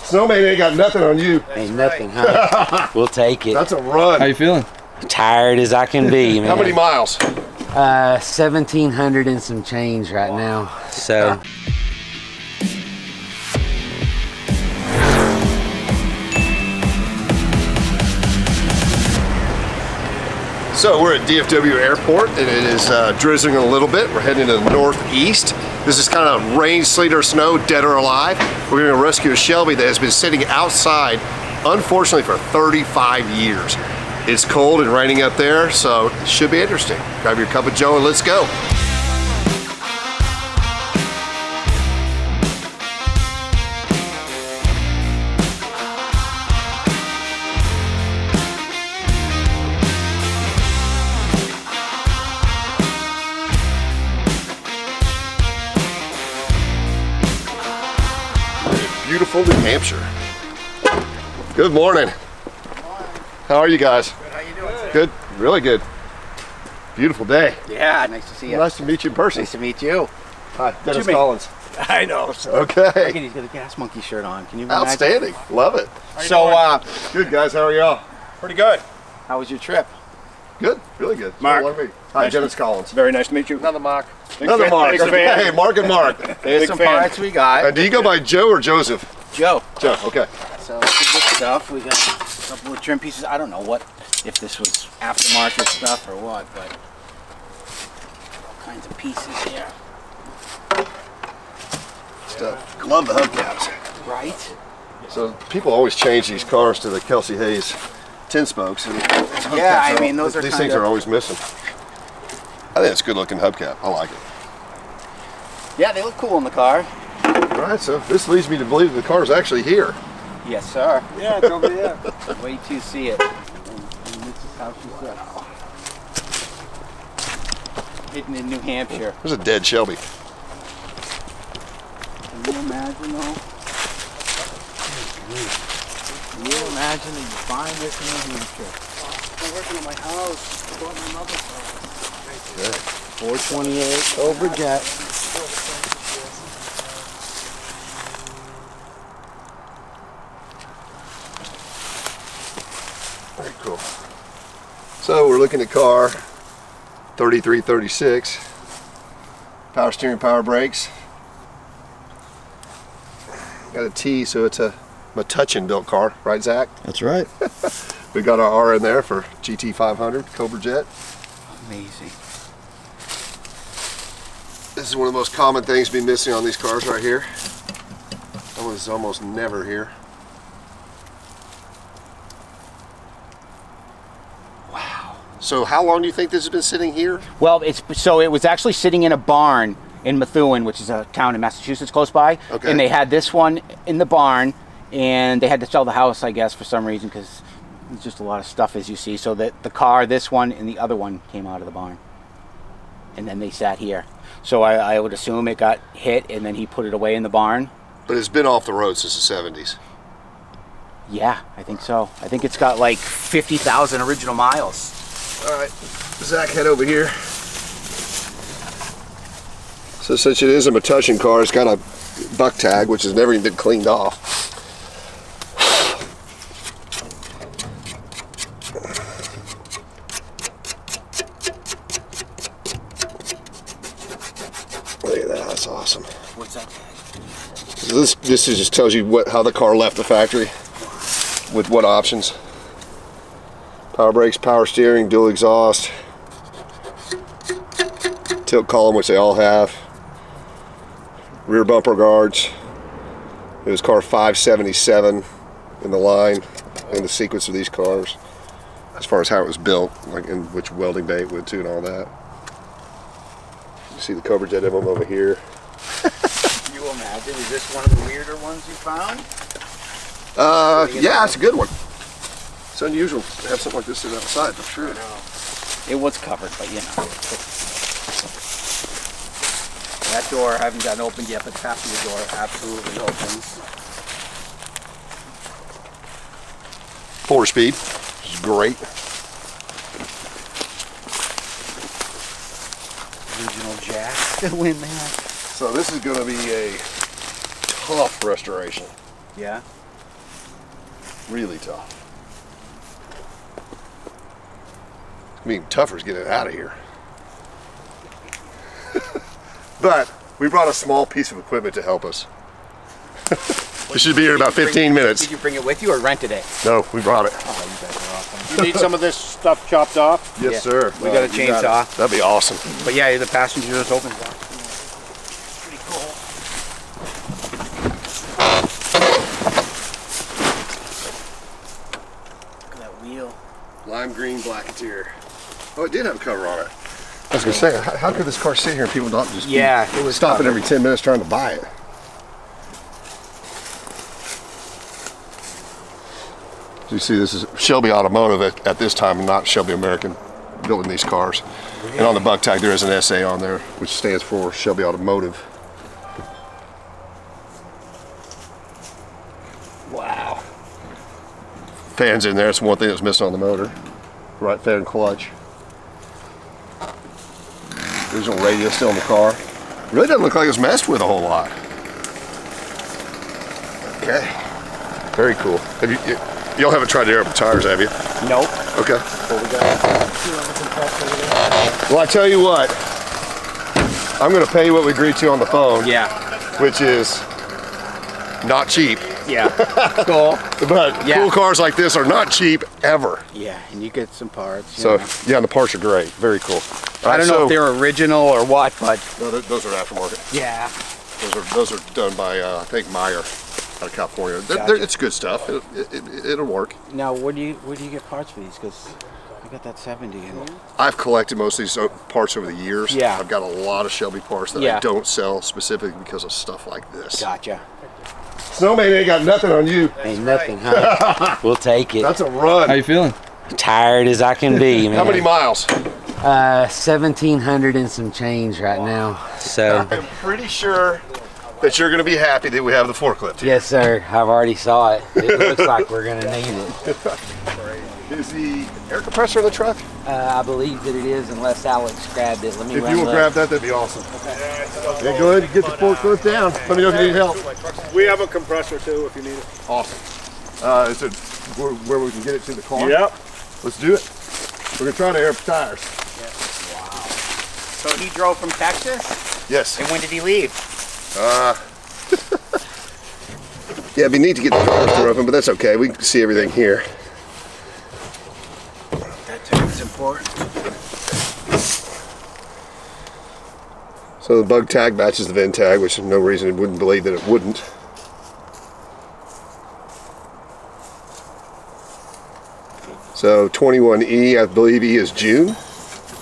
Snowman ain't got nothing on you. Ain't nothing, huh? We'll take it. That's a run. How you feeling? Tired as I can be, man. How many miles? 1,700 and some change right now. So. So we're at DFW Airport, and it is drizzling a little bit. We're heading to the northeast. This is kind of rain, sleet, or snow, dead or alive. We're going to rescue a Shelby that has been sitting outside, unfortunately, for 35 years. It's cold and raining up there, so it should be interesting. Grab your cup of joe and let's go. Beautiful New Hampshire. Good morning. How are you guys? Good, how you doing? Good, really good. Beautiful day. Yeah, nice to see you. Nice to meet you in person. Nice to meet you. Hi, Dennis Collins. I know. Okay. Look at, he's got a Gas Monkey shirt on. Can you imagine? Outstanding. Love it. So, Good guys, how are y'all? Pretty good. how was your trip? Good, really good. Mark. Well, let me- Hi, Dennis Collins. Very nice to meet you. Another Mark. Big Another fan- Mark. big fan. Hey, Mark and Mark. There's Big some fan. parts we got. Do you go by Joe or Joseph? Joe. Joe, okay. So, good stuff. We got a couple of trim pieces. I don't know if this was aftermarket stuff or what, but all kinds of pieces here. Stuff. Love the hubcaps. Right? So people always change these cars to the Kelsey Hayes 10 spokes. And Yeah, I mean, those are these kind things of- are always missing. I think it's a good looking hubcap. I like it. Yeah, they look cool in the car. All right, so this leads me to believe the car is actually here. Yes, sir. Yeah, it's over there. Wait till you see it. And this is how she sits. Hidden in New Hampshire. There's a dead Shelby. Can you imagine though? Can you imagine that you find this in New Hampshire? I'm working on my house. I bought my mother's house. 428 over jet. Very cool. So we're looking at car 3336. Power steering, power brakes. Got a T, so it's a Metuchen built car, right, Zach? That's right. We got our R in there for GT500 Cobra Jet. Amazing. This is one of the most common things to be missing on these cars right here. That one's almost never here. Wow. So how long do you think this has been sitting here? Well, it was actually sitting in a barn in Methuen, which is a town in Massachusetts close by. Okay. And they had this one in the barn, and they had to sell the house, I guess, for some reason, because there's just a lot of stuff, as you see. So that the car, this one, and the other one came out of the barn. And then they sat here. So I would assume it got hit, and then he put it away in the barn. But it's been off the road since the 70s. Yeah, I think so. I think it's got like 50,000 original miles. All right, Zach, head over here. So since it is a Metuchen car, it's got a buck tag, which has never even been cleaned off. Look at that, that's awesome. What's that tag? So this just tells you how the car left the factory, with what options. Power brakes, power steering, dual exhaust, tilt column, which they all have, rear bumper guards. It was car 577 in the line in the sequence of these cars, as far as how it was built, like in which welding bay it went to and all that. You see the Cobra Jet emblem over here. Can you imagine? Is this one of the weirder ones you found? Yeah, it's a good one. It's unusual to have something like this sit outside, for sure. It was covered, but you know. That door I haven't gotten opened yet, but the passenger door absolutely opens. 4-speed, which is great. Original jack still in there. So this is going to be a tough restoration. Yeah. Really tough. It's gonna be tougher to get it out of here. But we brought a small piece of equipment to help us. We should be here in about 15 minutes. Did you bring it with you or rented it? No, we brought it. Oh, you guys are awesome. You need some of this stuff chopped off? Yes, Yeah. sir. We got a You got chainsaw. it. That'd be awesome. But yeah, the passenger just opens up. Pretty cool. Look at that wheel. Lime green black interior. Oh, it did have a cover on it. I was gonna say, how could this car sit here and people not just be Yeah, it was stopping covered. every 10 minutes trying to buy it? So you see, this is Shelby Automotive at this time, and not Shelby American building these cars. And on the buck tag, there is an SA on there, which stands for Shelby Automotive. Wow. Fans in there. It's one thing that's missing on the motor. Right fan clutch. Original radio still in the car. Really doesn't look like it's messed with a whole lot. Okay. Very cool. Y'all haven't tried to air up the tires, have you? Nope. Okay. But we got Well, I tell you what. I'm going to pay you what we agreed to on the phone. Yeah. Which is not cheap. Yeah. Cool. But Yeah. cool cars like this are not cheap ever. Yeah, and you get some parts. So, you know. yeah, and the parts are great. Very cool. I don't know if they're original or what, but No, those are aftermarket. yeah. Those are done by, I think, Meyer out of California. Gotcha. It's good stuff. It'll work. Now, where do you get parts for these? Because I got that 70 and I've collected most of these parts over the years. Yeah. I've got a lot of Shelby parts that Yeah. I don't sell specifically because of stuff like this. gotcha. Snowman ain't got nothing on you. Ain't nothing, huh? We'll take it. That's a run. How you feeling? Tired as I can be, man. How many miles? 1,700 and some change right now. So, I'm pretty sure that you're going to be happy that we have the forklift here. yes, sir. I've already saw it. It looks like we're gonna need it. Is the air compressor in the truck? I believe that it is, unless Alex grabbed it. Let me If run you will look. grab that, that'd be awesome. Yeah, go ahead and get the forklift down. Let me know if you need help. We have a compressor too if you need it. Awesome. Is it where we can get it to the car? Yep. Let's do it. We're going to try to air up the tires. So he drove from Texas, Yes. and when did he leave? Yeah, it'd be neat to get the doors door open, but that's okay. We can see everything here. That's important. So the bug tag matches the VIN tag, which is no reason you wouldn't believe that it wouldn't. So 21E, I believe E is June,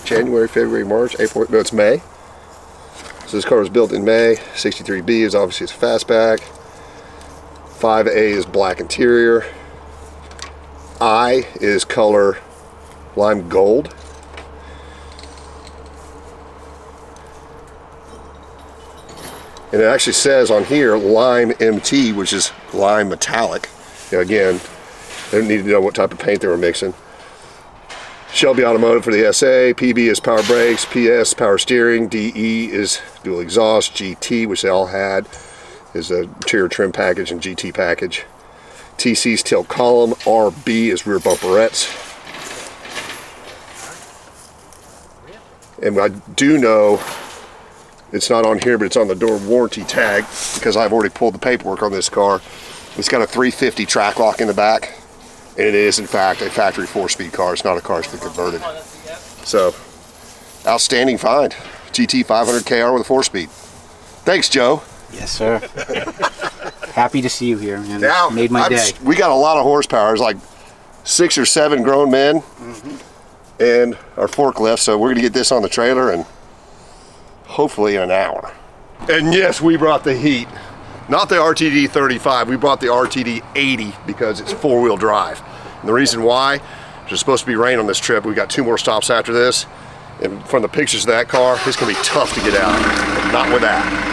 January, February, March, April, no, it's May. So this car was built in May. 63B is obviously its fastback. 5A is black interior. I is color lime gold. And it actually says on here lime MT, which is lime metallic. Now again, they don't need to know what type of paint they were mixing. Shelby Automotive for the SA. PB is power brakes. PS power steering. DE is dual exhaust. GT, which they all had, is a interior trim package and GT package. TC's tail column. RB is rear bumperettes. And I do know it's not on here, but it's on the door warranty tag because I've already pulled the paperwork on this car. It's got a 350 track lock in the back, and it is in fact a factory 4-speed car. It's not a car that's been converted. So, outstanding find. GT 500 KR with a 4-speed. Thanks, Joe. Yes, sir. Happy to see you here, man. Now, Made my day. we got a lot of horsepower. It's like 6 or 7 grown men and our forklift. So we're gonna get this on the trailer and hopefully in an hour. And yes, we brought the heat. Not the RTD 35, we brought the RTD 80 because it's 4-wheel drive. And the reason why, there's supposed to be rain on this trip. We've got 2 more stops after this. And from the pictures of that car, it's gonna be tough to get out. But not with that.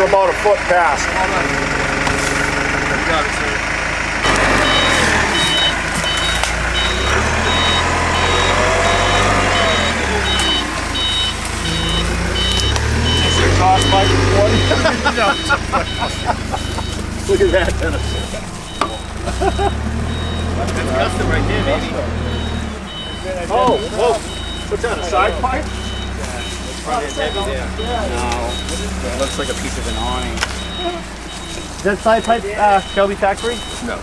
are about a foot past. Exhaust pipe one. Look at that, Dennis. That's custom right there, baby. Oh, whoa. What's that, a side pipe? No, it looks like a piece of an awning. Is that side pipe Shelby factory? No.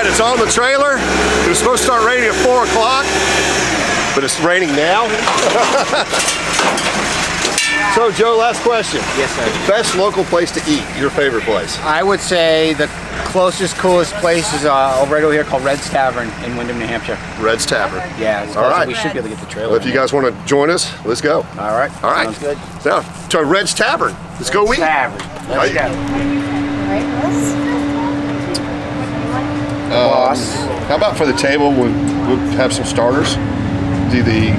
It's on the trailer. It was supposed to start raining at 4 o'clock, but it's raining now. So, Joe, last question. Yes, sir. Best local place to eat, your favorite place? I would say the closest, coolest place is right over here called Red's Tavern in Windham, New Hampshire. Red's Tavern. Yeah, all right. We should be able to get the trailer. Well, if you guys want to join us, let's go. All right. All right. Sounds good. Now, to Red's Tavern. Let's go eat. Tavern. Let's go. Boss. How about for the table, we'll have some starters. Do the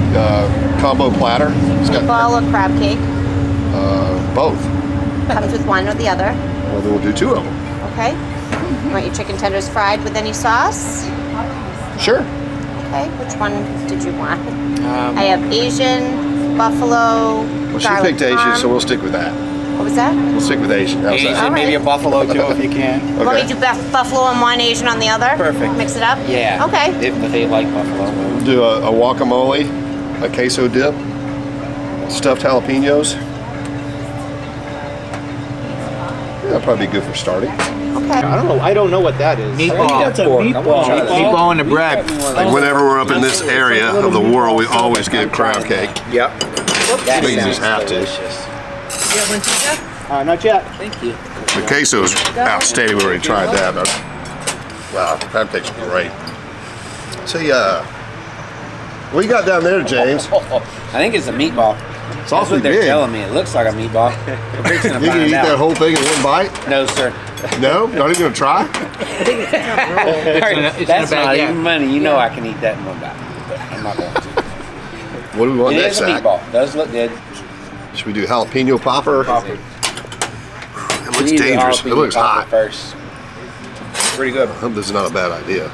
combo platter. It's got Meatball or crab cake. both. Comes with one or the other. Well, then we'll do 2 of them. Okay. Want your chicken tenders fried with any sauce? Sure. Okay. Which one did you want? I have Asian, buffalo, Well, she garlic picked Asian, parm. so we'll stick with that. What was that? We'll stick with Asian. How's Asian, that? All right. maybe a buffalo too if you can. Want me Okay. to do buffalo on one, Asian on the other? Perfect. Mix it up? Yeah. Okay. If they like buffalo. We'll do a guacamole, a queso dip, stuffed jalapenos. That'll probably be good for starting. Okay. I don't know what that is. Meatball. That's a meatball. Meatball and the bread. Like whenever we're up in this area of the world, we always get crab cake. Yep. I think you just have to. Not yet. Thank you. The queso is outstanding. We already tried that. Wow, crab cake's great. So what you got down there, James? I think it's a meatball. It's That's awfully what they're big. telling me. It looks like a meatball. We're fixing to You can find eat out. that whole thing in one bite? No, sir. No? Not even gonna try? That's not even money. You know I can eat that in one bite. But I'm not going to. What do we want It next, is a Zach? meatball. Does look good. Should we do jalapeno popper? It looks We need the dangerous. It jalapeno looks popper hot. first. Pretty good. I hope this is not a bad idea.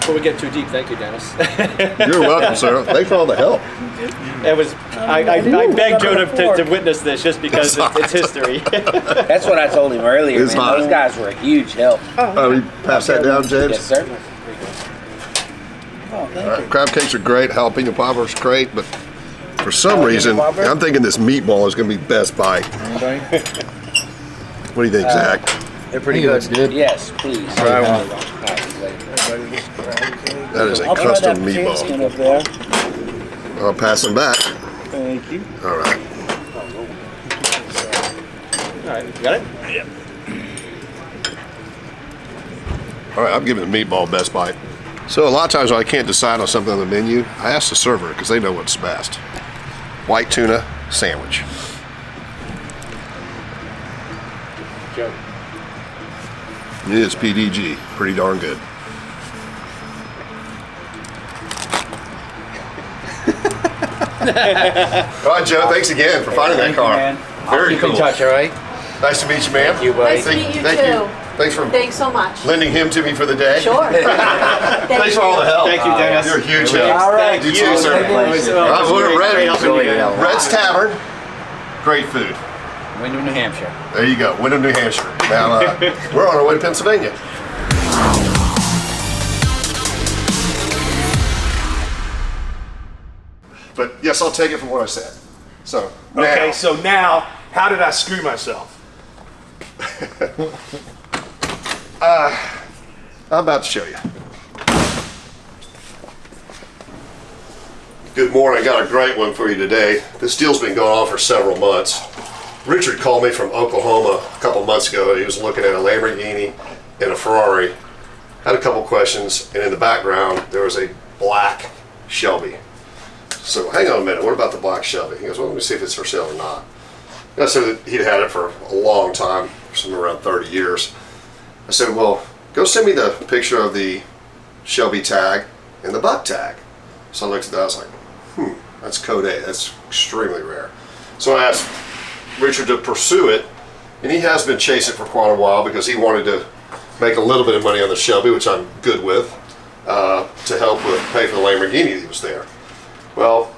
Before we get too deep, thank you, Dennis. You're welcome, sir. Thanks for all the help. It was. I begged Joe to witness this just because it's history. That's what I told him earlier, It's man. hot. Those guys were a huge help. We pass that down, James? Yes, sir. All right, crab cakes are great. Jalapeno popper's great, but for some reason, I'm thinking this meatball is going to be best buy. What do you think, Zach? They're pretty good. Yes, please. Try one. That is a custom meatball. Up there. I'll pass them back. Thank you. All right. All right, you got it? Yeah. All right, I'm giving the meatball best bite. So a lot of times when I can't decide on something on the menu, I ask the server because they know what's best. White tuna sandwich. Joe. It is PDG. Pretty darn good. All right, Joe. Thanks again for finding that car. Very Keep cool. in touch, all right? Nice to meet you, ma'am. Thank you, buddy. Nice to meet you Thank too. you. Thanks for Thanks so much. lending him to me for the day. Sure. Thanks for all the help. Thank you, Dennis. You're a huge help. All right. You too, sir. All right, we're ready. Red's Tavern. Great food. Windham, New Hampshire. There you go. Windham, New Hampshire. Now we're on our way to Pennsylvania. But yes, I'll take it for what I said. So now, Okay, so now, how did I screw myself? I'm about to show you. Good morning. I got a great one for you today. This deal's been going on for several months. Richard called me from Oklahoma a couple months ago. He was looking at a Lamborghini and a Ferrari. Had a couple questions, and in the background there was a black Shelby. So hang on a minute, what about the black Shelby? He goes, well, let me see if it's for sale or not. I said that he'd had it for a long time, somewhere around 30 years. I said, well, go send me the picture of the Shelby tag and the buck tag. So I looked at that, I was like, that's code A, that's extremely rare. So I asked Richard to pursue it, and he has been chasing it for quite a while because he wanted to make a little bit of money on the Shelby, which I'm good with, to help with pay for the Lamborghini that was there. Well,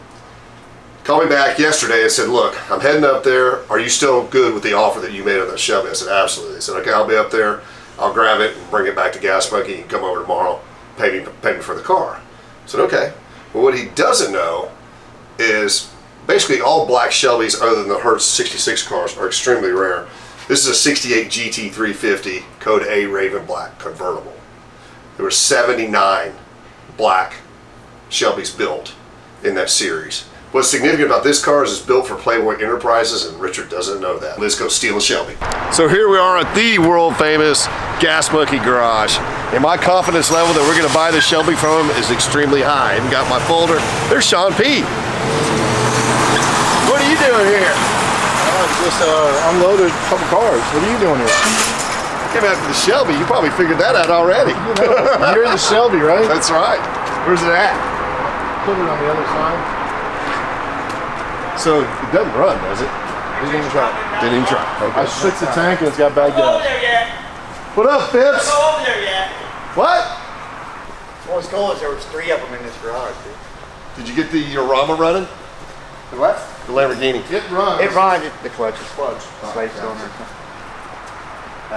called me back yesterday and said, look, I'm heading up there. Are you still good with the offer that you made on that Shelby? I said, absolutely. He said, okay, I'll be up there. I'll grab it and bring it back to Gas Monkey. You can come over tomorrow, pay me for the car. I said, okay. Well, what he doesn't know is basically all black Shelbys other than the Hertz 66 cars are extremely rare. This is a 68 GT 350 code A Raven Black convertible. There were 79 black Shelbys built in that series. What's significant about this car is it's built for Playboy Enterprises, and Richard doesn't know that. Let's go steal a Shelby. So here we are at the world famous Gas Monkey garage, and my confidence level that we're going to buy the Shelby from him is extremely high. I even got my folder. There's Sean P. What are you doing here? Just unloaded a couple cars. What are you doing here? Came after the Shelby. You probably figured that out already. You're the Shelby, right? That's right. Where's it at? Put it on the other side. So it doesn't run, does it? Didn't even try. Didn't even try. I shook the tank and it's got bad gas. What up, Phipps? Over there yet? What? What was cool is there was 3 of them in this garage, dude. Did you get the Rama running? The what? The Lamborghini. It runs. It runs. The clutch is Clutch. Slate's on there.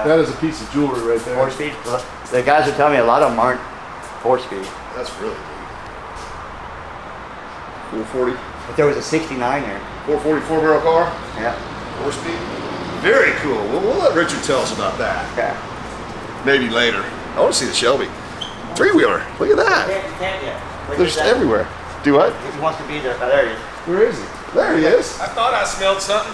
That is a piece of jewelry right there. 4-speed. The guys are telling me a lot of them aren't 4-speed. That's really neat. 440. But there was a 69 there. 444 barrel car. Yeah. 4-speed. Very cool. We'll let Richard tell us about that. Okay. Maybe later. I want to see the Shelby. 3-wheeler. Look at that. They're just everywhere. Do what? He wants to be there. Oh, there he is. Where is he? There he is. I thought I smelled something.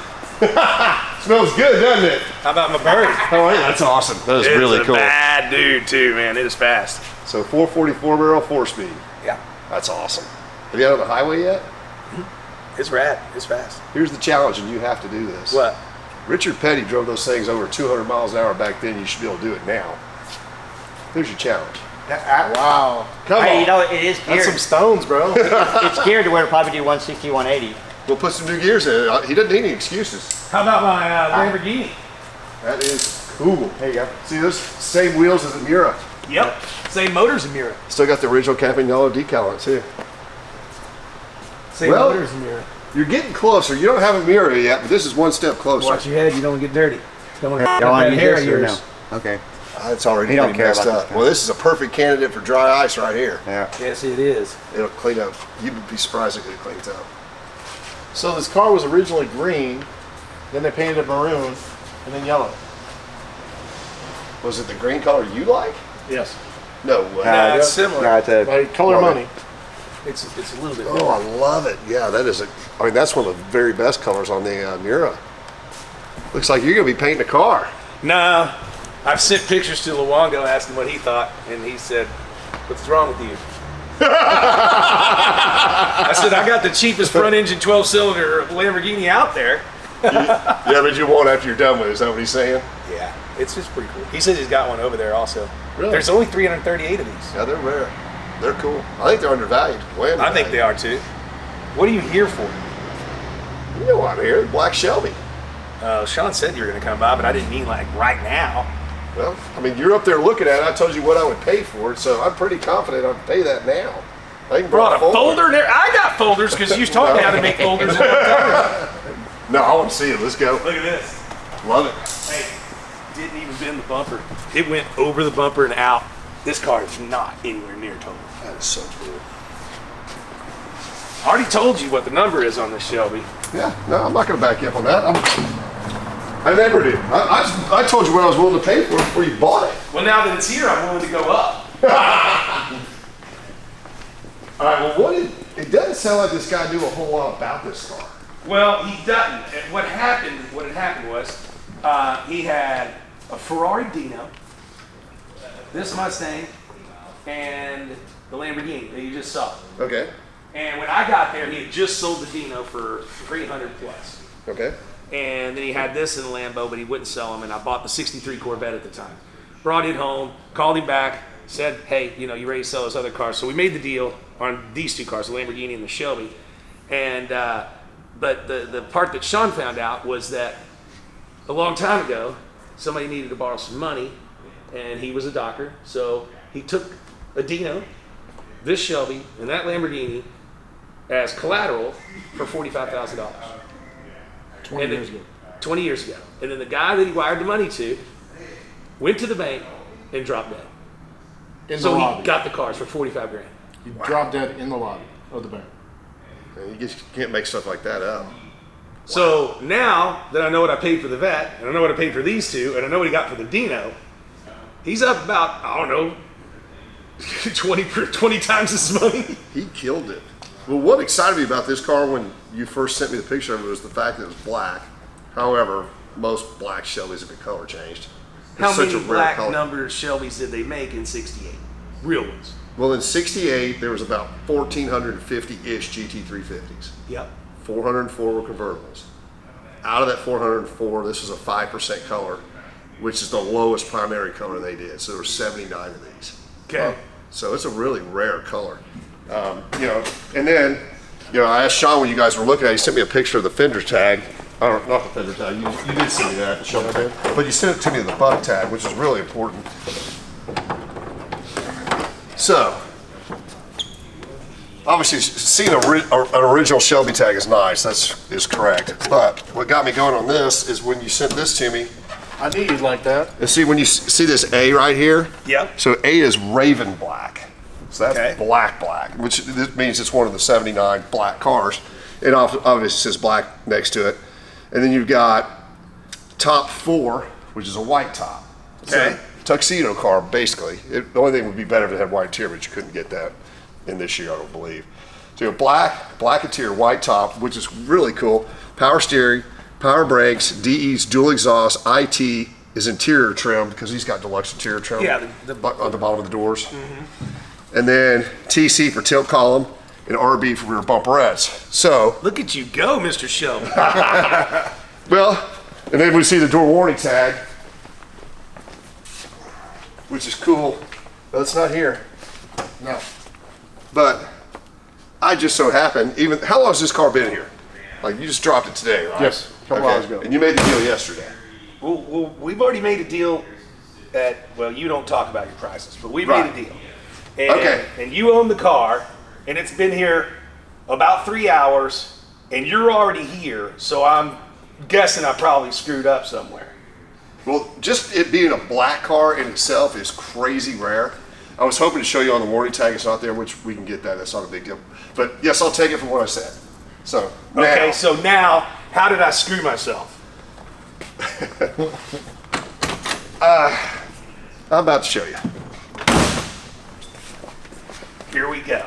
Smells good, doesn't it? How about my bird? Oh, yeah, that's awesome. That is really cool. It's a bad dude too, man. It is fast. So 444 barrel, 4-speed. Yeah. That's awesome. Have you out on the highway yet? It's rad. It's fast. Here's the challenge, and you have to do this. What? Richard Petty drove those things over 200 miles an hour back then. You should be able to do it now. Here's your challenge. Wow. Come Hey, on. you know, it is That's geared. some stones, bro. It's geared to where it'll probably do 160, 180. We'll put some new gears in it. He doesn't need any excuses. How about my Lamborghini? That is cool. There you go. See, those same wheels as the Mura. Yep. Same motors in Mura. Still got the original Campagnolo decal on it, too. Same Well- motors in Mura. You're getting closer. You don't have a Mura yet, but this is one step closer. Watch your head. You don't get dirty. Don't want to have Don't want that to hair use of this or yours. no? Okay. It's already We don't pretty care messed about up. this kind. Well, this is a perfect candidate for dry ice right here. Yeah. Yes, it is. It'll clean up. You'd be surprised at it cleans up. So this car was originally green, then they painted it maroon, and then yellow. Was it the green color you like? Yes. No way. Nah, it's similar. No, it's a. By color Well, money. It's a little bit Oh, different. I love it. Yeah, that is I mean, that's one of the very best colors on the Mura. Looks like you're going to be painting a car. Nah, I've sent pictures to Luongo asking what he thought, and he said, "What's wrong with you?" I said, "I got the cheapest front engine 12-cylinder Lamborghini out there." Yeah, but you won't after you're done with it. Is that what he's saying? Yeah, it's just pretty cool. He says he's got one over there also. Really? There's only 338 of these. Yeah, they're rare. They're cool. I think they're undervalued. Way I think they are too. What are you here for? You know why I'm here. Black Shelby. Sean said you were going to come by, but I didn't mean like right now. Well, I mean, you're up there looking at it. I told you what I would pay for it, so I'm pretty confident I can pay that now. I can Brought a folder there. I got folders because you taught me how to make folders. No, I want to see it. Let's go. Look at this. Love it. Hey, didn't even bend the bumper. It went over the bumper and out. This car is not anywhere near total. That is so cool. I already told you what the number is on this Shelby. Yeah, no, I'm not going to back you up on that. I never did. I told you what I was willing to pay for it before you bought it. Well, now that it's here, I'm willing to go up. All right, well, it doesn't sound like this guy knew a whole lot about this car. Well, he doesn't. And what had happened was he had a Ferrari Dino, this Mustang, and the Lamborghini that you just saw. Okay. And when I got there, he had just sold the Dino for 300 plus. Okay. And then he had this in the Lambo, but he wouldn't sell them. And I bought the 63 Corvette at the time. Brought it home, called him back, said, hey, you ready to sell those other cars? So we made the deal on these two cars, the Lamborghini and the Shelby. And but the part that Sean found out was that a long time ago, somebody needed to borrow some money, and he was a doctor. So he took a Dino, this Shelby, and that Lamborghini as collateral for $45,000. 20 years ago. 20 years ago. And then the guy that he wired the money to went to the bank and dropped dead. So he got the cars for 45 grand. You dropped dead in the lobby of the bank. You just can't make stuff like that up. So now that I know what I paid for the Vet, and I know what I paid for these two, and I know what he got for the Dino, he's up about, I don't know, 20 times his money. He killed it. Well, what excited me about this car when you first sent me the picture of it was the fact that it was black. However, most black Chevys have been color changed. How many black number Shelbys did they make in '68? Real ones. Well, in '68, there was about 1,450-ish GT350s. Yep. 404 were convertibles. Out of that 404, this was a 5% color, which is the lowest primary color they did. So there were 79 of these. Okay. So it's a really rare color. And then, I asked Sean when you guys were looking at it, he sent me a picture of the fender tag. Not the fender tag, you did send me that, the Shelby tag. But you sent it to me the bug tag, which is really important. So, obviously, seeing an original Shelby tag is nice, is correct. But what got me going on this is when you sent this to me. I knew you'd like that. And see, when you see this A right here? Yep. So A is Raven Black. So that's Okay. black, which this means it's one of the 79 black cars. It obviously says black next to it. And then you've got top 4, which is a white top. Okay. So, tuxedo car, basically. The only thing would be better if it had white interior, but you couldn't get that in this year, I don't believe. So you have black interior, white top, which is really cool. Power steering, power brakes, DE's dual exhaust, IT is interior trim because he's got deluxe interior trim. Yeah, on the bottom of the doors. Mm-hmm. And then TC for tilt column and RB for rear bumperettes. So look at you go, Mr. Shelby. well, and then we see the door warning tag, which is cool. But it's not here. No. But I just so happen, how long has this car been here? Like you just dropped it today, right? Yes, a couple hours ago. And you made the deal yesterday. Well, we've already made a deal you don't talk about your prices, but we Right. made a deal. And, and you own the car, and it's been here about 3 hours, and you're already here, so I'm guessing I probably screwed up somewhere. Well, just it being a black car in itself is crazy rare. I was hoping to show you on the warning tag. It's not there, which we can get that. That's not a big deal. But yes, I'll take it for what I said. So now, Okay, so now, how did I screw myself? I'm about to show you. Here we go.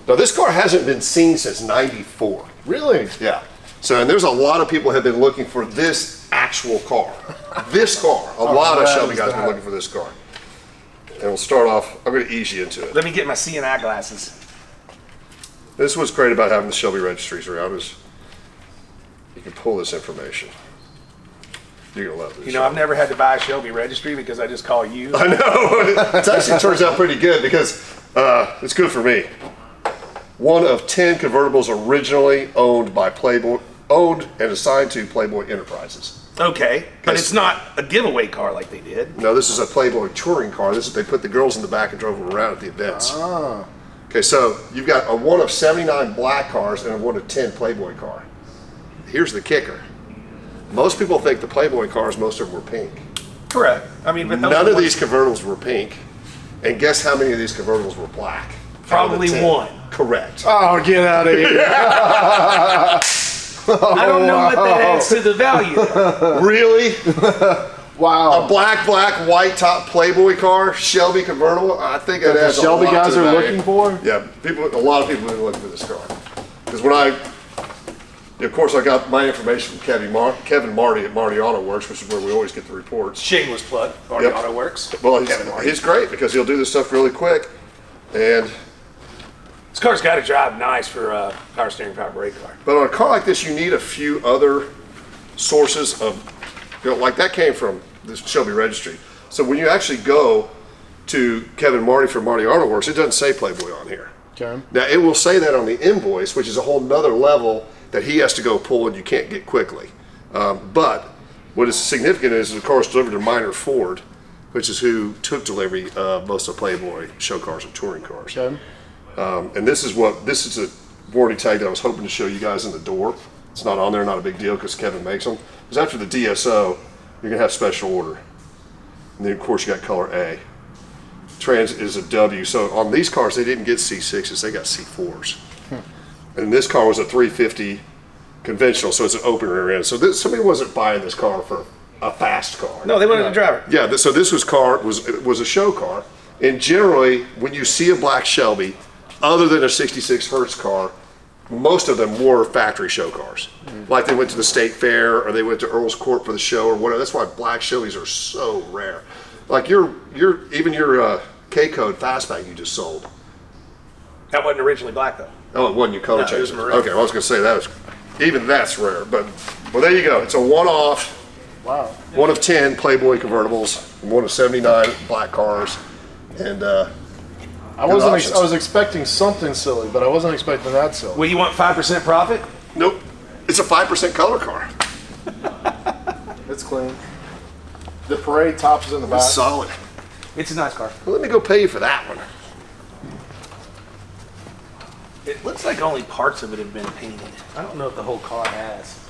Now this car hasn't been seen since '94. Really? Yeah. So, and there's a lot of people have been looking for this actual car. This car. A lot of Shelby guys have been looking for this car. And we'll start off, I'm going to ease you into it. Let me get my C&I glasses. This is what's great about having the Shelby registries around is you can pull this information. You're going to love this. I've never had to buy a Shelby registry because I just call you. I know. It actually turns out pretty good because it's good for me. One of 10 convertibles originally owned by Playboy, owned and assigned to Playboy Enterprises. Okay, but it's not a giveaway car like they did. No, this is a Playboy touring car. They put the girls in the back and drove them around at the events. Ah. Okay, so you've got a one of 79 black cars and a one of 10 Playboy car. Here's the kicker. Most people think the Playboy cars, most of them were pink. Correct. I mean, but None of these convertibles were pink. And guess how many of these convertibles were black? Probably 10. one. Correct. Oh, get out of here. I don't know what that adds to the value. Really? Wow. A black, white top Playboy car, Shelby convertible. I think it That the adds a Shelby lot guys to the are value. looking for? Yeah, a lot of people have been looking for this car. Because when of course, I got my information from Kevin Marty at Marty Auto Works, which is where we always get the reports. Shameless plug. Marty Yep. Auto Works. Well, Kevin Marty. he's great because he'll do this stuff really quick. And This car's got to drive nice for a power steering, power brake car. but on a car like this, you need a few other sources of, like that came from the Shelby registry. So when you actually go to Kevin Marty for Marty Auto Works, it doesn't say Playboy on here. Okay. Now it will say that on the invoice, which is a whole nother level that he has to go pull and you can't get quickly. But what is significant is the car is delivered to Minor Ford, which is who took delivery of most of Playboy show cars and touring cars. Okay. And this is a warranty tag that I was hoping to show you guys in the door. It's not on there, not a big deal because Kevin makes them. Because after the DSO, you're gonna have special order. And then of course you got color A. Trans is a W. So on these cars, they didn't get C6s, they got C4s. And this car was a 350 conventional, so it's an open rear end. So somebody wasn't buying this car for a fast car. No, they wanted to drive it. Yeah, so this was a show car. And generally, when you see a black Shelby, other than a 66 Hertz car, most of them were factory show cars. Like they went to the State Fair or they went to Earl's Court for the show or whatever. That's why black Chevys are so rare. Like your K-Code Fastback you just sold. That wasn't originally black though. Oh, it wasn't, you color No, it was changed it. maroon. Okay, I was gonna say that's rare. But well, there you go. It's a one-off, Wow. one of 10 Playboy convertibles, one of 79 black cars, and I was expecting something silly, but I wasn't expecting that silly. Well, you want 5% profit? nope, it's a 5% color car. It's clean. The parade top is in the back. It's solid. It's a nice car. Well, let me go pay you for that one. It looks like only parts of it have been painted. I don't know if the whole car has.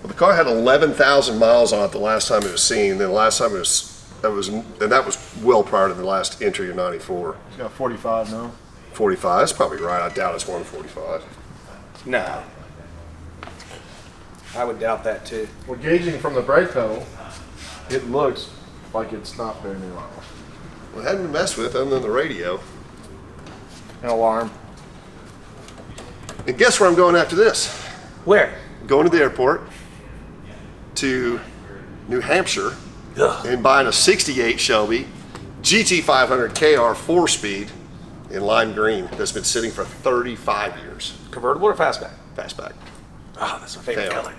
Well, the car had 11,000 miles on it the last time it was seen. Then the last time that was well prior to the last entry of 94. It's got 45 now. 45, that's probably right. I doubt it's 145. No. I would doubt that too. Well, gauging from the brake pedal, it looks like it's not very new miles. Well, it hadn't been messed with other than the radio. An alarm. And guess where I'm going after this? Where? Going to the airport to New Hampshire Ugh. and buying a 68 Shelby GT500 KR 4-speed in lime green that's been sitting for 35 years. Convertible or fastback? Fastback. Oh, that's my favorite KR. color.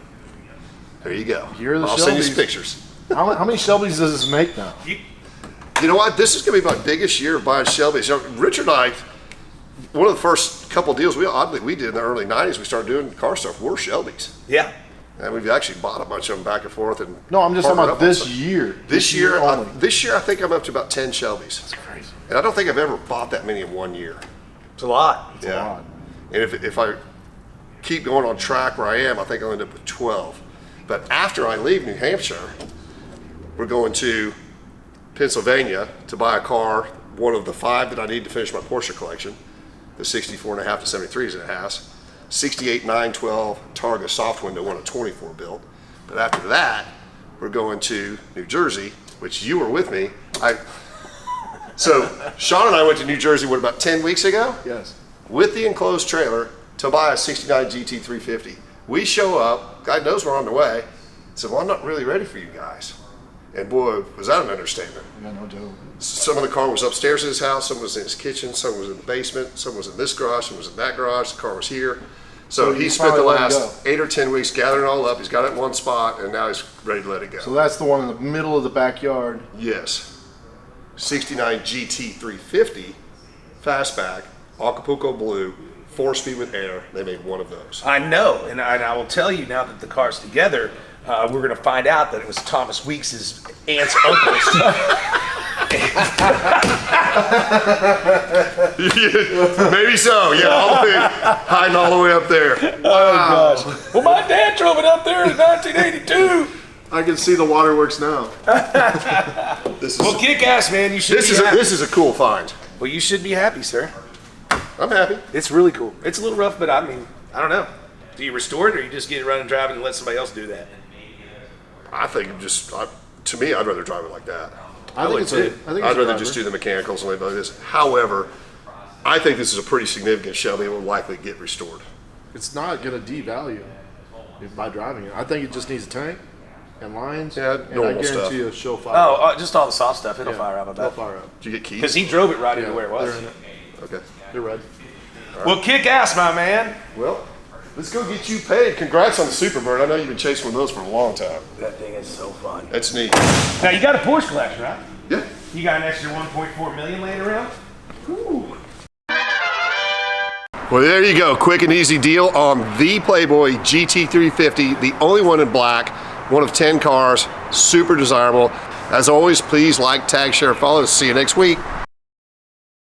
There you go. Here are the I'll send you Shelbys. some pictures. How many Shelbys does this make now? You know what? This is going to be my biggest year of buying Shelbys. You know, Richard and I, one of the first couple deals we did in the early 90s, we started doing car stuff, were Shelbys. Yeah. And we've actually bought a bunch of them back and forth. And No, I'm just talking partnered about up on this some. year. This year, only. I think I'm up to about 10 Shelbys. That's crazy. And I don't think I've ever bought that many in 1 year. It's a lot. It's a lot. And if I keep going on track where I am, I think I'll end up with 12. But after I leave New Hampshire, we're going to Pennsylvania to buy a car, one of the 5 that I need to finish my Porsche collection, the 64.5 to 73s that it has, 68 912 Targa soft window, one of 24 built. But after that, we're going to New Jersey, which you were with me. So Sean and I went to New Jersey, what, about 10 weeks ago? Yes. With the enclosed trailer to buy a 69 GT 350. We show up, guy knows we're on the way, said, well, I'm not really ready for you guys. And boy, was that an understatement. Yeah, no joke. Some of the car was upstairs in his house, some was in his kitchen, some was in the basement, some was in this garage, some was in that garage, the car was here. So you he spent the finally let it last 8 or 10 weeks gathering it all up. He's got it in one spot, and now he's ready to let it go. So that's the one in the middle of the backyard. Yes. 69 GT 350, fastback, Acapulco blue, 4-speed with air. They made one of those. I know, and I will tell you now that the car's together, we're going to find out that it was Thomas Weeks' aunt's uncle's. Maybe so, yeah. All the way, hiding all the way up there. Oh, gosh. Well, my dad drove it up there in 1982. I can see the waterworks now. This is Well, kick ass, man. You should be happy. this is a cool find. Well, you should be happy, sir. I'm happy. It's really cool. It's a little rough, but I mean, I don't know. Do you restore it, or you just get it running, driving, and let somebody else do that? I think to me, I'd rather drive it like that. I think it's a I'd rather driver. just do the mechanicals and leave it like this. However, I think this is a pretty significant Shelby. It will likely get restored. It's not going to devalue it by driving it. I think it just needs a tank and lines. Yeah, and I normal guarantee stuff. you she'll fire. Oh, just all the soft stuff. It'll Yeah, fire up. I They'll bet. fire up. Did you get keys? Because he drove it right into Yeah, where it was. they're in it. Okay. They're red. Well, kick ass, my man. Well, let's go get you paid. Congrats on the Superbird. I know you've been chasing one of those for a long time. That thing is so fun. That's neat. Now you got a Porsche collection, right? Yeah. You got an extra 1.4 million laying around? Ooh. Well, there you go. Quick and easy deal on the Playboy GT350, the only one in black, one of 10 cars, super desirable. As always, please like, tag, share, follow. See you next week.